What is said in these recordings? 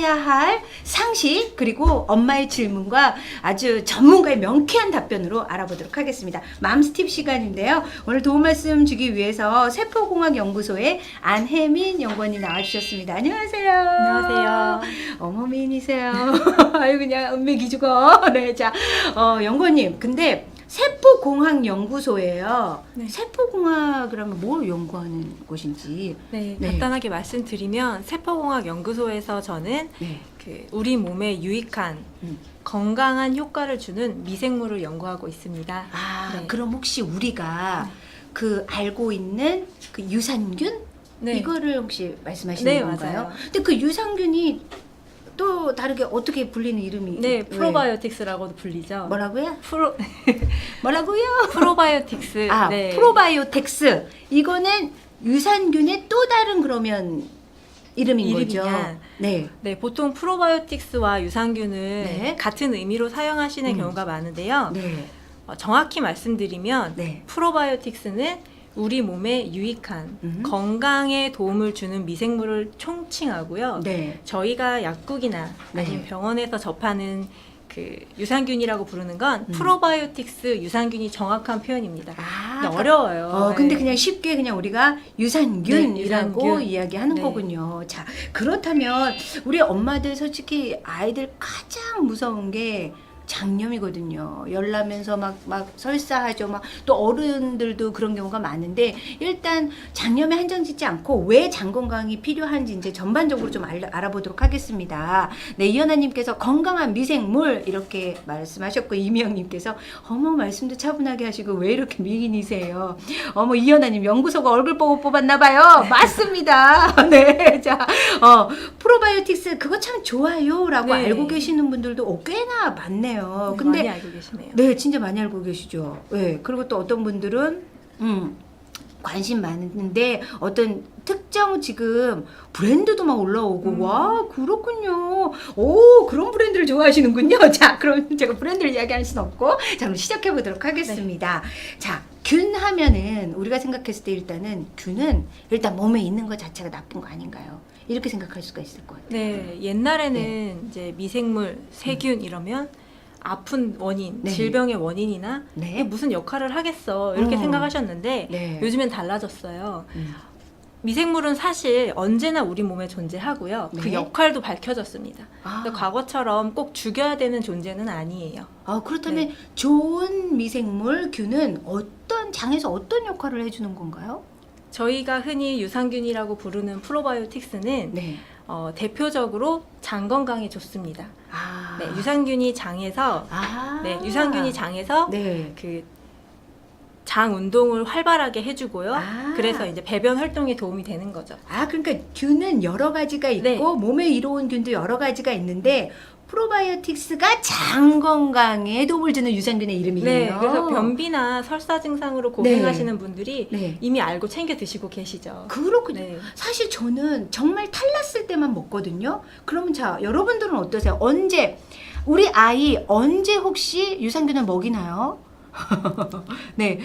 알아야 할 상식 그리고 엄마의 질문과 아주 전문가의 명쾌한 답변으로 알아보도록 하겠습니다. 맘스팁 시간인데요. 오늘 도움 말씀 주기 위해서 세포공학연구소의 안혜민 연구원님 나와주셨습니다. 안녕하세요. 안녕하세요. 어머 미인이세요. 아유 그냥 은맥이 죽어. 네, 자 연구원님 근데 세포공학연구소예요. 네. 세포공학 그러면 뭘 연구하는 곳인지. 네, 네. 간단하게 말씀드리면 세포공학연구소에서 저는 네. 우리 몸에 유익한 건강한 효과를 주는 미생물을 연구하고 있습니다. 아, 네. 그럼 혹시 우리가 그 알고 있는 그 유산균 네. 이거를 혹시 말씀하시는 네, 건가요? 맞아요. 근데 그 유산균이 또 다르게 어떻게 불리는 이름이? 네, 왜? 프로바이오틱스라고도 불리죠. 뭐라고요? 뭐라고요? 프로바이오틱스. 아, 네. 프로바이오텍스. 이거는 유산균의 또 다른 그러면 이름인 거죠. 이름이냐? 네. 네, 보통 프로바이오틱스와 유산균을 네. 같은 의미로 사용하시는 경우가 많은데요. 네. 정확히 말씀드리면 네. 프로바이오틱스는 우리 몸에 유익한 건강에 도움을 주는 미생물을 총칭하고요. 네. 저희가 약국이나 네. 아니면 병원에서 접하는 그 유산균이라고 부르는 건 프로바이오틱스 유산균이 정확한 표현입니다. 아, 근데 어려워요. 근데 네. 그냥 쉽게 그냥 우리가 유산균이라고 네, 유산균. 이야기하는 네. 거군요. 자, 그렇다면 우리 엄마들 솔직히 아이들 가장 무서운 게 장염이거든요. 열나면서 막 설사하죠. 막 또 어른들도 그런 경우가 많은데 일단 장염에 한정짓지 않고 왜 장 건강이 필요한지 이제 전반적으로 좀 알아보도록 하겠습니다. 네, 이현아님께서 건강한 미생물 이렇게 말씀하셨고 이미영님께서 어머 말씀도 차분하게 하시고 왜 이렇게 미인이세요? 어머 이현아님 연구소가 얼굴 보고 뽑았나봐요. 맞습니다. 네, 자 프로바이오틱스 그거 참 좋아요라고 네. 알고 계시는 분들도 꽤나 많네요. 네, 근데 많이 알고 계시네요. 네, 진짜 많이 알고 계시죠. 네, 그리고 또 어떤 분들은 관심 많은데 어떤 특정 지금 브랜드도 막 올라오고 와 그렇군요. 오 그런 브랜드를 좋아하시는군요. 자 그럼 제가 브랜드를 이야기할 수는 없고 자 그럼 시작해 보도록 하겠습니다. 자 균 하면은 우리가 생각했을 때 일단은 균은 일단 몸에 있는 것 자체가 나쁜 거 아닌가요? 이렇게 생각할 수가 있을 것 같아요. 네, 옛날에는 이제 미생물, 세균 이러면 아픈 원인, 네. 질병의 원인이나 네. 이게 무슨 역할을 하겠어 이렇게 생각하셨는데 네. 요즘엔 달라졌어요. 음. 미생물은 사실 언제나 우리 몸에 존재하고요. 그 네. 역할도 밝혀졌습니다. 아. 그래서 과거처럼 꼭 죽여야 되는 존재는 아니에요. 그렇다면 네. 좋은 미생물 균은 어떤 장에서 어떤 역할을 해주는 건가요? 저희가 흔히 유산균이라고 부르는 프로바이오틱스는 네. 대표적으로 장 건강에 좋습니다. 아. 네, 유산균이 장에서 유산균이 장에서 네. 그 장 운동을 활발하게 해주고요. 아. 그래서 이제 배변 활동에 도움이 되는 거죠. 그러니까 균은 여러 가지가 있고 네. 몸에 이로운 균도 여러 가지가 있는데 프로바이오틱스가 장 건강에 도움을 주는 유산균의 이름이에요. 네, 그래서 변비나 설사 증상으로 고생하시는 분들이 네. 이미 알고 챙겨 드시고 계시죠. 그렇군요. 네. 사실 저는 정말 탈났을 때만 먹거든요. 그러면 자, 여러분들은 어떠세요? 우리 아이 언제 혹시 유산균을 먹이나요? 네,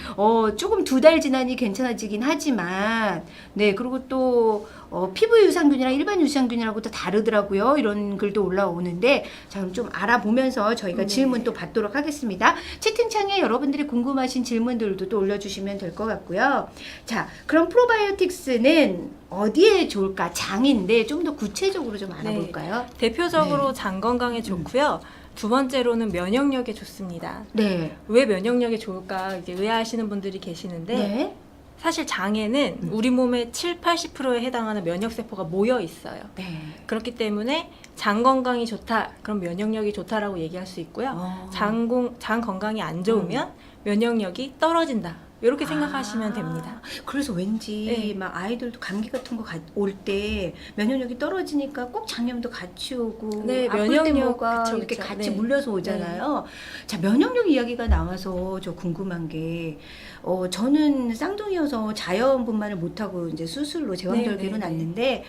조금 2달 지나니 괜찮아지긴 하지만, 네, 그리고 또, 피부 유산균이랑 일반 유산균이라고 또 다르더라고요. 이런 글도 올라오는데, 자, 그럼 좀 알아보면서 저희가 질문 또 받도록 하겠습니다. 채팅창에 여러분들이 궁금하신 질문들도 또 올려주시면 될 것 같고요. 자, 그럼 프로바이오틱스는 어디에 좋을까? 장인데 좀 더 구체적으로 좀 알아볼까요? 대표적으로 장 건강에 좋고요. 두 번째로는 면역력에 좋습니다. 네. 왜 면역력에 좋을까 이제 의아하시는 분들이 계시는데 네. 사실 장에는 우리 몸의 70~80%에 해당하는 면역세포가 모여 있어요. 네. 그렇기 때문에 장 건강이 좋다, 그럼 면역력이 좋다라고 얘기할 수 있고요. 장 건강이 안 좋으면 면역력이 떨어진다. 이렇게 생각하시면 됩니다. 그래서 왠지 네. 막 아이들도 감기 같은 거 올 때 면역력이 떨어지니까 꼭 장염도 같이 오고 네, 아플 때 면역력, 뭐가 그쵸, 이렇게 그쵸. 같이 네. 물려서 오잖아요. 자, 면역력 이야기가 나와서 저 궁금한 게 저는 쌍둥이여서 자연분만을 못하고 이제 수술로 제왕절개로 네, 네, 네. 났는데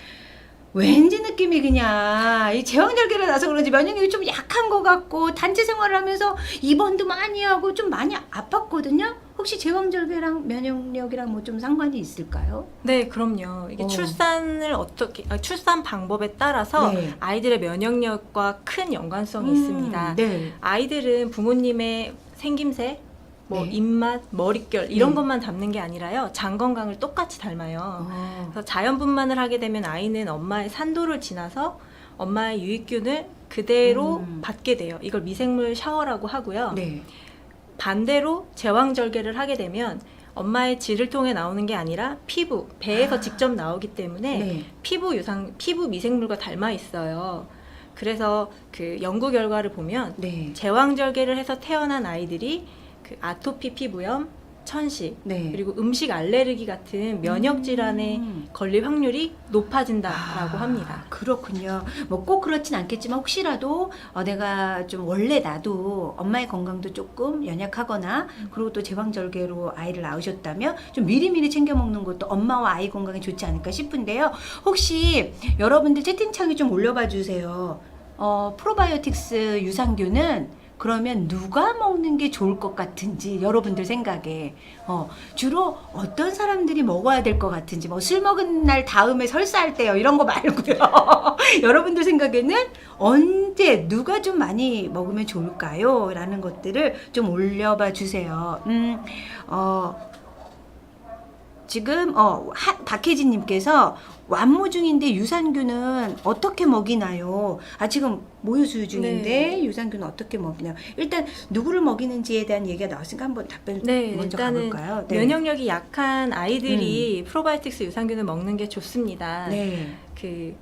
왠지 느낌이 그냥 이 제왕절개를 나서 그런지 면역력이 좀 약한 것 같고 단체 생활을 하면서 입원도 많이 하고 좀 많이 아팠거든요. 혹시 제왕절개랑 면역력이랑 뭐 좀 상관이 있을까요? 네, 그럼요. 이게 출산 방법에 따라서 네. 아이들의 면역력과 큰 연관성이 있습니다. 네. 아이들은 부모님의 생김새, 뭐 네. 입맛, 머릿결 이런 네. 것만 닮는 게 아니라요. 장 건강을 똑같이 닮아요. 어. 그래서 자연분만을 하게 되면 아이는 엄마의 산도를 지나서 엄마의 유익균을 그대로 받게 돼요. 이걸 미생물 샤워라고 하고요. 네. 반대로 제왕절개를 하게 되면 엄마의 질을 통해 나오는 게 아니라 피부, 배에서 직접 나오기 때문에 네. 피부 미생물과 닮아 있어요. 그래서 그 연구 결과를 보면 네. 제왕절개를 해서 태어난 아이들이 그 아토피 피부염, 천식, 네. 그리고 음식 알레르기 같은 면역 질환에 걸릴 확률이 높아진다라고 합니다. 그렇군요. 뭐 꼭 그렇진 않겠지만 혹시라도 내가 좀 원래 나도 엄마의 건강도 조금 연약하거나 그리고 또 제왕절개로 아이를 낳으셨다면 좀 미리미리 챙겨 먹는 것도 엄마와 아이 건강에 좋지 않을까 싶은데요. 혹시 여러분들 채팅창에 좀 올려봐 주세요. 프로바이오틱스 유산균은 그러면 누가 먹는 게 좋을 것 같은지 여러분들 생각에 주로 어떤 사람들이 먹어야 될 것 같은지 뭐 술 먹은 날 다음에 설사할 때요 이런 거 말고요. 여러분들 생각에는 언제 누가 좀 많이 먹으면 좋을까요? 라는 것들을 좀 올려봐 주세요. 지금 박혜진님께서 완모 중인데 유산균은 어떻게 먹이나요? 지금 모유 수유 중인데 네. 유산균은 어떻게 먹이나요? 일단 누구를 먹이는지에 대한 얘기가 나왔으니까 한번 답변 네, 먼저 일단은 가볼까요? 네. 면역력이 약한 아이들이 프로바이오틱스 유산균을 먹는 게 좋습니다. 네. 그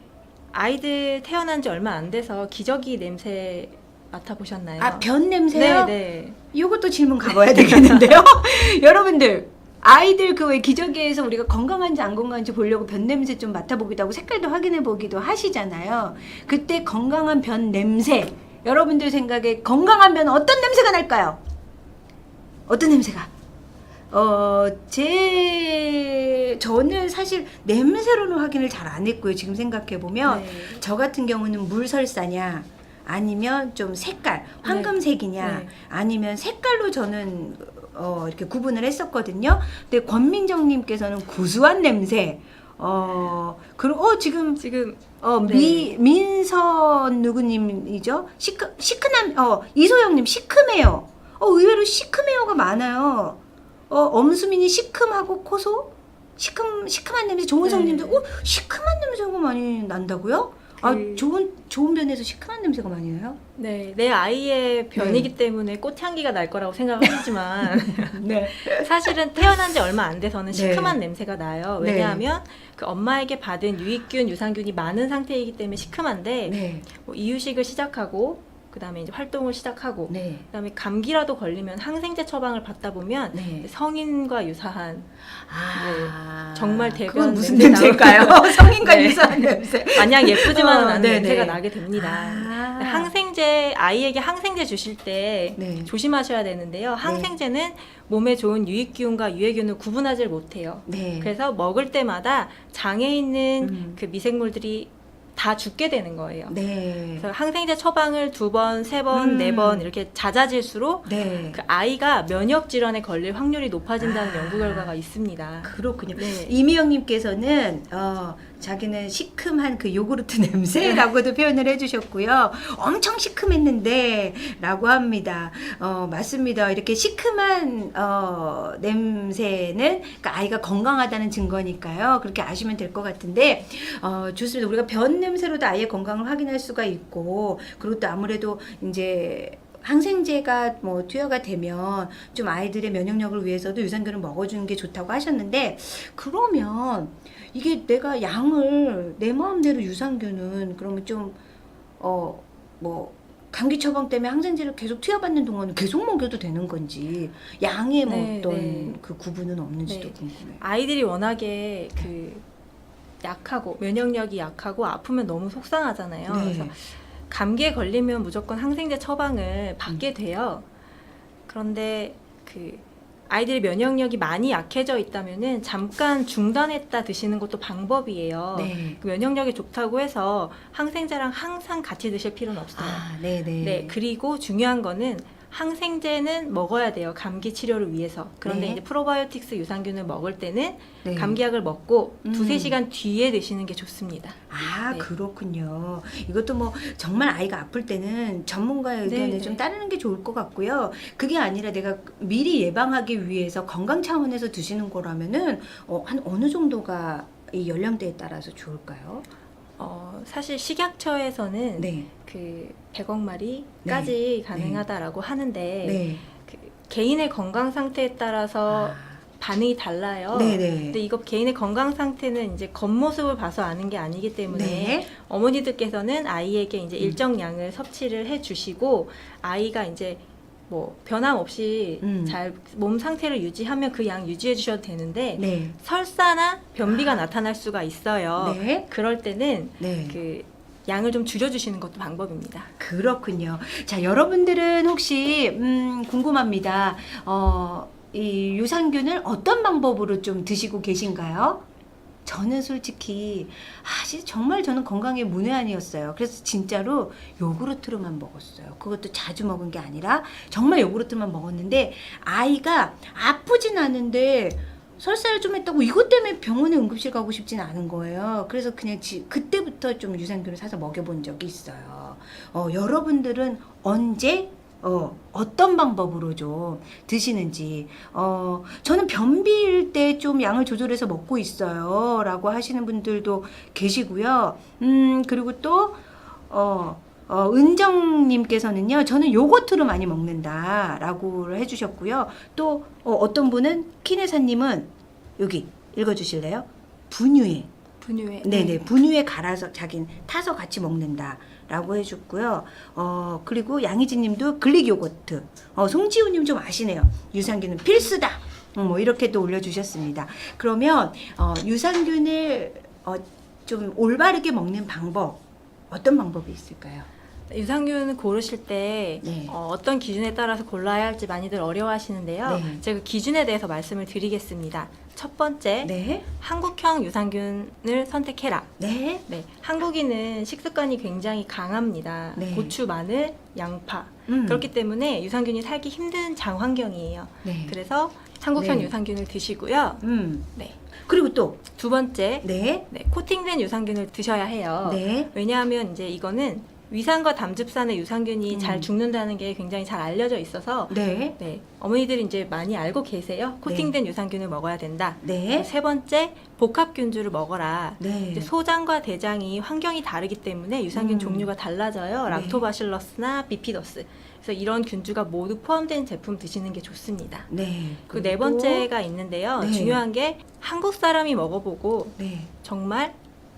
아이들 태어난 지 얼마 안 돼서 기저귀 냄새 맡아보셨나요? 변 냄새요? 네. 이것도 질문 가봐야 되겠는데요? 여러분들 아이들 그 왜 기저귀에서 우리가 건강한지 안 건강한지 보려고 변 냄새 좀 맡아보기도 하고 색깔도 확인해 보기도 하시잖아요. 그때 건강한 변 냄새 여러분들 생각에 건강한 변은 어떤 냄새가 날까요? 어떤 냄새가? 저는 사실 냄새로는 확인을 잘 안 했고요. 지금 생각해 보면 네. 저 같은 경우는 물설사냐 아니면 좀 색깔 황금색이냐 네. 아니면 색깔로 저는 이렇게 구분을 했었거든요. 근데 권민정님께서는 구수한 냄새. 그리고 지금 네. 민선 누구님이죠? 시큰한 이소영님 시큼해요. 의외로 시큼해요가 많아요. 엄수민이 시큼하고 코소 시큼한 냄새. 조은성님도 네. 시큼한 냄새가 많이 난다고요? 좋은 변에서 시큼한 냄새가 많이 나요? 네, 내 아이의 변이기 때문에 꽃향기가 날 거라고 생각하시지만 네. 사실은 태어난 지 얼마 안 돼서는 네. 시큼한 냄새가 나요. 왜냐하면 그 엄마에게 받은 유익균, 유산균이 많은 상태이기 때문에 시큼한데 네. 뭐 이유식을 시작하고 그다음에 이제 활동을 시작하고 네. 그다음에 감기라도 걸리면 항생제 처방을 받다 보면 네. 성인과 유사한 정말 대변 그건 무슨 냄새 냄새일까요? 성인과 네. 유사한 냄새. 마냥 예쁘지만은 않은 네네. 냄새가 나게 됩니다. 항생제 아이에게 항생제 주실 때 네. 조심하셔야 되는데요. 항생제는 몸에 좋은 유익균과 유해균을 구분하지 못해요. 네. 그래서 먹을 때마다 장에 있는 음. 그 미생물들이 다 죽게 되는 거예요. 네. 그래서 항생제 처방을 2번, 3번, 4번 이렇게 잦아질수록 네. 그 아이가 면역 질환에 걸릴 확률이 높아진다는 연구 결과가 있습니다. 그렇군요. 네. 이미영님께서는 자기는 시큼한 그 요구르트 냄새라고도 표현을 해주셨고요. 엄청 시큼했는데 라고 합니다. 맞습니다. 이렇게 시큼한 냄새는 그러니까 아이가 건강하다는 증거니까요. 그렇게 아시면 될 것 같은데 좋습니다. 우리가 변 냄새로도 아이의 건강을 확인할 수가 있고 그리고 또 아무래도 이제 항생제가 뭐 투여가 되면 좀 아이들의 면역력을 위해서도 유산균을 먹어주는 게 좋다고 하셨는데 그러면 이게 내가 양을 내 마음대로 유산균은 그러면 좀 뭐 감기 처방 때문에 항생제를 계속 투여받는 동안은 계속 먹여도 되는 건지 양의 뭐 네, 어떤 네. 그 구분은 없는지도 네. 궁금해요. 아이들이 워낙에 그 약하고 면역력이 약하고 아프면 너무 속상하잖아요. 네. 그래서 감기에 걸리면 무조건 항생제 처방을 받게 돼요. 그런데 그 아이들의 면역력이 많이 약해져 있다면은 잠깐 중단했다 드시는 것도 방법이에요. 네. 그 면역력이 좋다고 해서 항생제랑 항상 같이 드실 필요는 없어요. 네네. 네, 그리고 중요한 거는 항생제는 먹어야 돼요. 감기 치료를 위해서. 그런데 네. 이제 프로바이오틱스 유산균을 먹을 때는 네. 감기약을 먹고 음. 2-3시간 뒤에 드시는 게 좋습니다. 아, 네. 그렇군요. 이것도 뭐 정말 아이가 아플 때는 전문가의 의견을 네, 좀 네. 따르는 게 좋을 것 같고요. 그게 아니라 내가 미리 예방하기 위해서 건강 차원에서 드시는 거라면은 한 어느 정도가 이 연령대에 따라서 좋을까요? 사실 식약처에서는 네. 그 100억 마리까지 가능하다라고 하는데 네. 그 개인의 건강 상태에 따라서 아, 반응이 달라요. 네네. 근데 이거 개인의 건강 상태는 이제 겉모습을 봐서 아는 게 아니기 때문에 네. 어머니들께서는 아이에게 이제 일정 양을 섭취를 해주시고 아이가 이제 뭐 변함없이 잘 몸 상태를 유지하면 그 양 유지해 주셔도 되는데 네. 설사나 변비가 나타날 수가 있어요. 네. 그럴 때는 네. 그 양을 좀 줄여주시는 것도 방법입니다. 그렇군요. 자, 여러분들은 혹시 궁금합니다. 이 유산균을 어떤 방법으로 좀 드시고 계신가요? 저는 솔직히 진짜 정말 저는 건강에 문외한이었어요. 그래서 진짜로 요구르트로만 먹었어요. 그것도 자주 먹은 게 아니라 정말 요구르트만 먹었는데 아이가 아프진 않은데 설사를 좀 했다고 이것 때문에 병원에 응급실 가고 싶진 않은 거예요. 그래서 그냥 그때부터 좀 유산균을 사서 먹여본 적이 있어요. 여러분들은 언제 어떤 방법으로 좀 드시는지, 저는 변비일 때 좀 양을 조절해서 먹고 있어요. 라고 하시는 분들도 계시고요. 그리고 또, 은정님께서는요, 저는 요거트로 많이 먹는다. 라고 해주셨고요. 또, 어떤 분은, 키네사님은, 여기 읽어주실래요? 분유에. 분유에. 네네, 분유에 갈아서 자긴 타서 같이 먹는다. 라고 해줬고요. 그리고 양희진님도 글릭 요거트. 송지우님 좀 아시네요. 유산균은 필수다. 뭐 이렇게 또 올려주셨습니다. 그러면 유산균을 좀 올바르게 먹는 방법 어떤 방법이 있을까요? 유산균을 고르실 때 네. 어떤 기준에 따라서 골라야 할지 많이들 어려워하시는데요. 네. 제가 기준에 대해서 말씀을 드리겠습니다. 첫 번째, 네, 한국형 유산균을 선택해라. 네, 네, 한국인은 식습관이 굉장히 강합니다. 네. 고추, 마늘, 양파. 음. 그렇기 때문에 유산균이 살기 힘든 장 환경이에요. 네, 그래서 한국형 네. 유산균을 드시고요. 네. 그리고 또, 두 번째, 네, 코팅된 유산균을 드셔야 해요. 네, 왜냐하면 이제 이거는 위산과 담즙산의 유산균이 잘 음. 죽는다는 게 굉장히 잘 알려져 있어서 네, 어머니들이 이제 많이 알고 계세요. 코팅된 유산균을 먹어야 된다. 네, 세 번째, 복합균주를 먹어라. 네, 이제 소장과 대장이 환경이 다르기 때문에 유산균 음. 종류가 달라져요. 네. 락토바실러스나 비피더스. 그래서 이런 균주가 모두 포함된 제품 드시는 게 좋습니다. 네. 그 네 번째가 있는데요. 네. 중요한 게 한국 사람이 먹어보고 네. 정말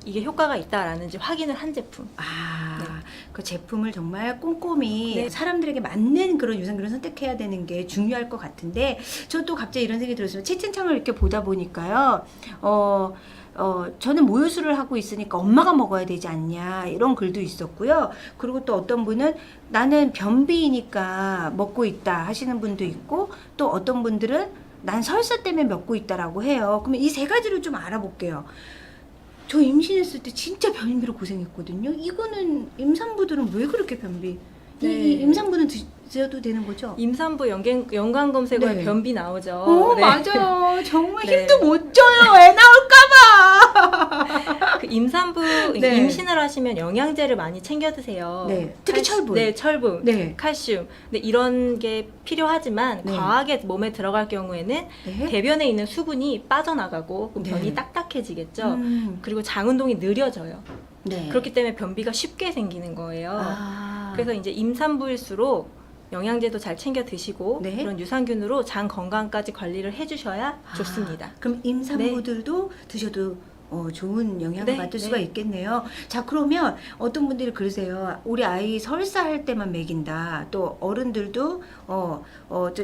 이게 효과가 있다라는지 확인을 한 제품. 네. 그 제품을 정말 꼼꼼히 네. 사람들에게 맞는 그런 유산균을 선택해야 되는 게 중요할 것 같은데, 저도 갑자기 이런 생각이 들었어요. 채팅창을 이렇게 보다 보니까요, 저는 모유수를 하고 있으니까 엄마가 먹어야 되지 않냐, 이런 글도 있었고요. 그리고 또 어떤 분은 나는 변비이니까 먹고 있다 하시는 분도 있고, 또 어떤 분들은 난 설사 때문에 먹고 있다라고 해요. 그러면 이 세 가지를 좀 알아볼게요. 저 임신했을 때 진짜 변비로 고생했거든요. 이거는 임산부들은 왜 그렇게 변비? 네. 이 임산부는 드셔도 되는 거죠? 임산부 연관 검색어에 네. 변비 나오죠. 네. 맞아요. 정말 네. 힘도 못 줘요. 애 나올까봐. 그 임산부 네. 임신을 하시면 영양제를 많이 챙겨 드세요. 네. 특히 철분. 네, 철분, 네. 칼슘. 네, 이런 게 필요하지만 네. 과하게 몸에 들어갈 경우에는 네. 대변에 있는 수분이 빠져나가고 그럼 네. 변이 딱딱해지겠죠. 음. 그리고 장 운동이 느려져요. 네. 그렇기 때문에 변비가 쉽게 생기는 거예요. 아. 그래서 이제 임산부일수록 영양제도 잘 챙겨 드시고 네. 그런 유산균으로 장 건강까지 관리를 해주셔야 좋습니다. 그럼 임산부들도 드셔도 좋은 영향을 네, 받을 네. 수가 있겠네요. 자, 그러면 어떤 분들이 그러세요. 우리 아이 설사할 때만 먹인다. 또 어른들도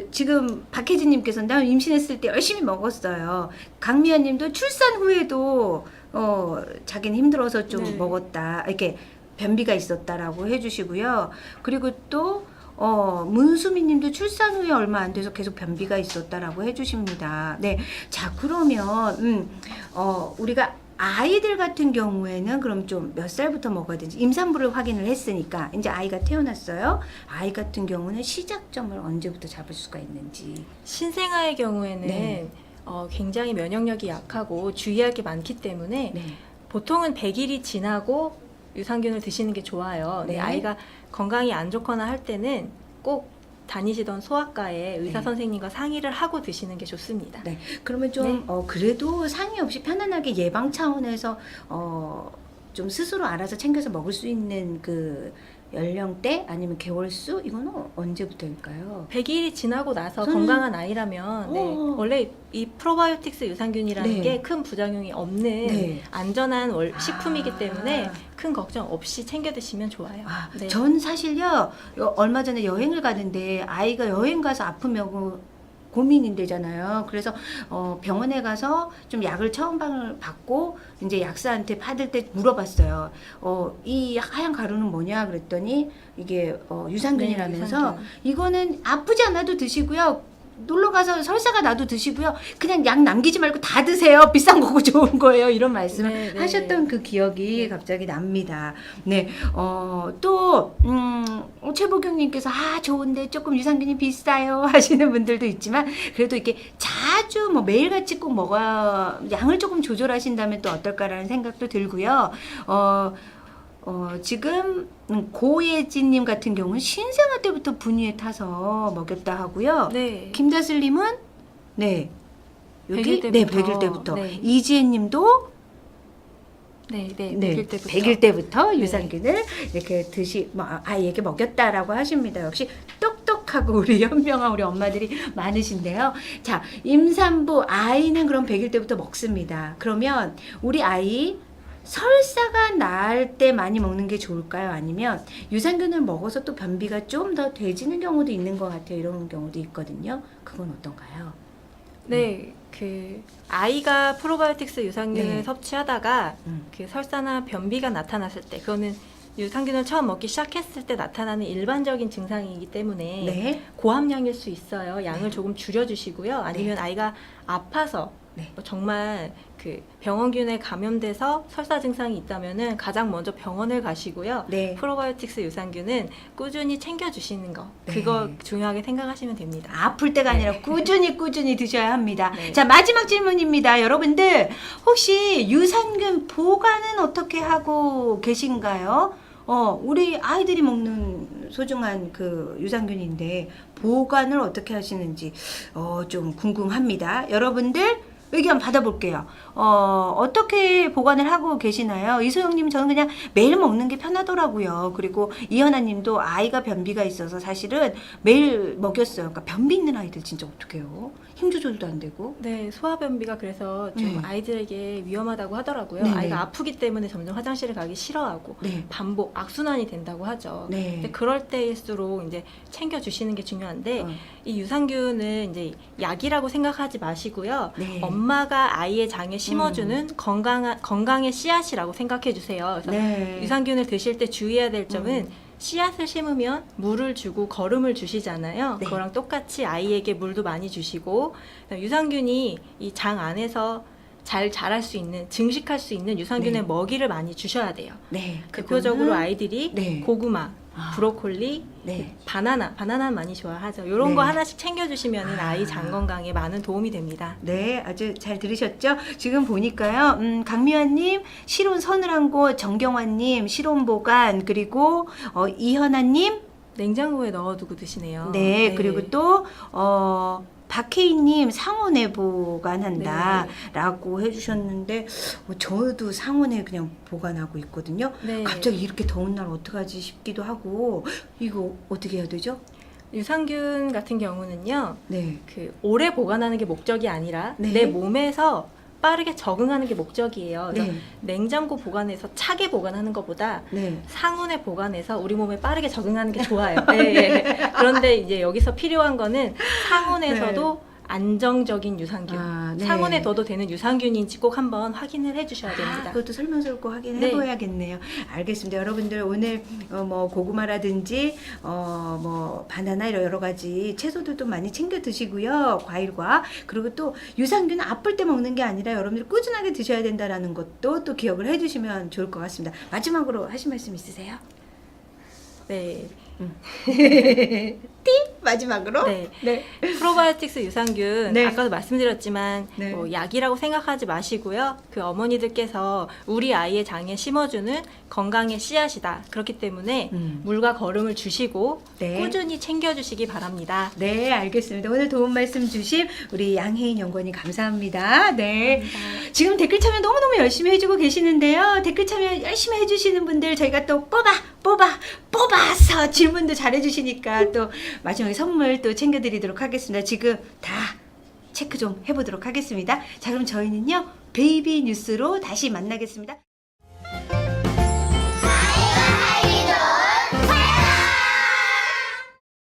지금 박혜진님께서 나 임신했을 때 열심히 먹었어요. 강미아님도 출산 후에도 자기는 힘들어서 좀 네. 먹었다. 이렇게 변비가 있었다라고 해주시고요. 그리고 또 문수미 님도 출산 후에 얼마 안 돼서 계속 변비가 있었다라고 해주십니다. 네. 자, 그러면, 우리가 아이들 같은 경우에는 그럼 좀 몇 살부터 먹어야 되는지 임산부를 확인을 했으니까 이제 아이가 태어났어요. 아이 같은 경우는 시작점을 언제부터 잡을 수가 있는지. 신생아의 경우에는 네. 굉장히 면역력이 약하고 주의할 게 많기 때문에 네. 보통은 100일이 지나고 유산균을 드시는 게 좋아요. 네. 네. 아이가 건강이 안 좋거나 할 때는 꼭 다니시던 소아과에 의사 네. 선생님과 상의를 하고 드시는 게 좋습니다. 네. 그러면 좀 네. 그래도 상의 없이 편안하게 예방 차원에서 좀 스스로 알아서 챙겨서 먹을 수 있는 그 연령대 아니면 개월수 이거는 언제부터일까요? 100일이 지나고 나서 저는- 건강한 아이라면 네, 어. 원래 이 프로바이오틱스 유산균이라는 네. 게 큰 부작용이 없는 네. 안전한 식품이기 아. 때문에 큰 걱정 없이 챙겨 드시면 좋아요. 아, 네. 전 사실요 얼마 전에 여행을 가는데 아이가 여행 가서 아프면 고민인되잖아요. 그래서 병원에 가서 좀 약을 처방을 받고 이제 약사한테 받을 때 물어봤어요. 이 하얀 가루는 뭐냐 그랬더니 이게 유산균이라면서 네, 유산균. 이거는 아프지 않아도 드시고요. 놀러 가서 설사가 나도 드시고요. 그냥 약 남기지 말고 다 드세요. 비싼 거고 좋은 거예요. 이런 말씀을 네, 네. 하셨던 그 기억이 네. 갑자기 납니다. 네, 또 최보경님께서 좋은데 조금 유산균이 비싸요 하시는 분들도 있지만 그래도 이렇게 자주 뭐 매일같이 꼭 먹어야 양을 조금 조절하신다면 또 어떨까라는 생각도 들고요. 지금 고예진님 같은 경우는 신생아 때부터 분유에 타서 먹였다 하고요. 네. 김다슬님은 네 여기 100일 네 때부터. 100일 때부터 네. 이지혜님도 네, 네, 네, 100일 때부터. 100일 때부터 네. 유산균을 이렇게 아이에게 먹였다라고 하십니다. 역시 똑똑하고 우리 현명한 우리 엄마들이 많으신데요. 자, 임산부 아이는 그럼 100일 때부터 먹습니다. 그러면 우리 아이 설사가 날 때 많이 먹는 게 좋을까요? 아니면 유산균을 먹어서 또 변비가 좀 더 돼지는 경우도 있는 것 같아요. 이런 경우도 있거든요. 그건 어떤가요? 네, 그 아이가 프로바이오틱스 유산균을 네. 섭취하다가 음. 그 설사나 변비가 나타났을 때, 그거는 유산균을 처음 먹기 시작했을 때 나타나는 일반적인 증상이기 때문에 네. 고함량일 수 있어요. 양을 네. 조금 줄여주시고요. 아니면 아이가 아파서 네. 정말 그 병원균에 감염돼서 설사 증상이 있다면은 가장 먼저 병원을 가시고요. 네. 프로바이오틱스 유산균은 꾸준히 챙겨주시는 거, 네. 그거 중요하게 생각하시면 됩니다. 아플 때가 아니라 꾸준히 드셔야 합니다. 네. 자, 마지막 질문입니다. 여러분들 혹시 유산균 보관은 어떻게 하고 계신가요? 우리 아이들이 먹는 소중한 그 유산균인데 보관을 어떻게 하시는지 좀 궁금합니다. 여러분들 의견 받아볼게요. 어떻게 보관을 하고 계시나요? 이소영님, 저는 그냥 매일 먹는 게 편하더라고요. 그리고 이현아님도 아이가 변비가 있어서 사실은 매일 먹였어요. 그러니까 변비 있는 아이들 진짜 어떡해요? 힘 조절도 안 되고. 네, 소화변비가 그래서 좀 네. 아이들에게 위험하다고 하더라고요. 네네. 아이가 아프기 때문에 점점 화장실을 가기 싫어하고 네. 반복 악순환이 된다고 하죠. 네. 근데 그럴 때일수록 이제 챙겨 주시는 게 중요한데 이 유산균은 이제 약이라고 생각하지 마시고요. 네. 엄마가 아이의 장에 심어주는 건강의 씨앗이라고 생각해 주세요. 그래서 네. 유산균을 드실 때 주의해야 될 점은 씨앗을 심으면 물을 주고 거름을 주시잖아요. 네. 그거랑 똑같이 아이에게 물도 많이 주시고 유산균이 이 장 안에서 잘 자랄 수 있는, 증식할 수 있는 유산균의 네. 먹이를 많이 주셔야 돼요. 네. 대표적으로 그거는- 아이들이 네. 고구마, 아. 브로콜리, 네. 바나나 많이 좋아하죠. 이런 네. 거 하나씩 챙겨주시면 아. 아이 장 건강에 많은 도움이 됩니다. 네, 아주 잘 들으셨죠? 지금 보니까요, 강미화님, 실온 서늘한곳, 정경환님, 실온 보관, 그리고 이현아님, 냉장고에 넣어두고 드시네요. 네, 그리고 또 박혜인님 상온에 보관한다라고 해주셨는데 저도 상온에 그냥 보관하고 있거든요. 네. 갑자기 이렇게 더운 날 어떡하지 싶기도 하고 이거 어떻게 해야 되죠? 유산균 같은 경우는요, 네, 그 오래 보관하는 게 목적이 아니라 네. 내 몸에서 빠르게 적응하는 게 목적이에요. 그래서 네, 냉장고 보관해서 차게 보관하는 것보다 네, 상온에 보관해서 우리 몸에 빠르게 적응하는 게 좋아요. 네. 그런데 이제 여기서 필요한 거는 상온에서도 안정적인 유산균, 네. 상온에 둬도 되는 유산균인지 꼭 한번 확인을 해주셔야 됩니다. 그것도 설명서를 꼭 확인해 네. 보야겠네요. 알겠습니다. 여러분들 오늘 뭐 고구마라든지 뭐 바나나 이런 여러 가지 채소들도 많이 챙겨 드시고요. 과일과 그리고 또 유산균은 아플 때 먹는 게 아니라 여러분들 꾸준하게 드셔야 된다라는 것도 또 기억을 해주시면 좋을 것 같습니다. 마지막으로 하실 말씀 있으세요? 네. 마지막으로? 네. 네. 프로바이오틱스 유산균 네. 아까도 말씀드렸지만 네. 뭐 약이라고 생각하지 마시고요. 그 어머니들께서 우리 아이의 장에 심어주는 건강의 씨앗이다. 그렇기 때문에 물과 거름을 주시고 네. 꾸준히 챙겨주시기 바랍니다. 네, 알겠습니다. 오늘 도움 말씀 주신 우리 양혜인 연구원님 감사합니다. 네. 감사합니다. 지금 댓글 참여 너무너무 열심히 해주고 계시는데요. 댓글 참여 열심히 해주시는 분들 저희가 또 뽑아서 질문도 잘해주시니까 또 마지막에 선물 또 챙겨드리도록 하겠습니다. 지금 다 체크 좀 해보도록 하겠습니다. 자, 그럼 저희는요, 베이비 뉴스로 다시 만나겠습니다.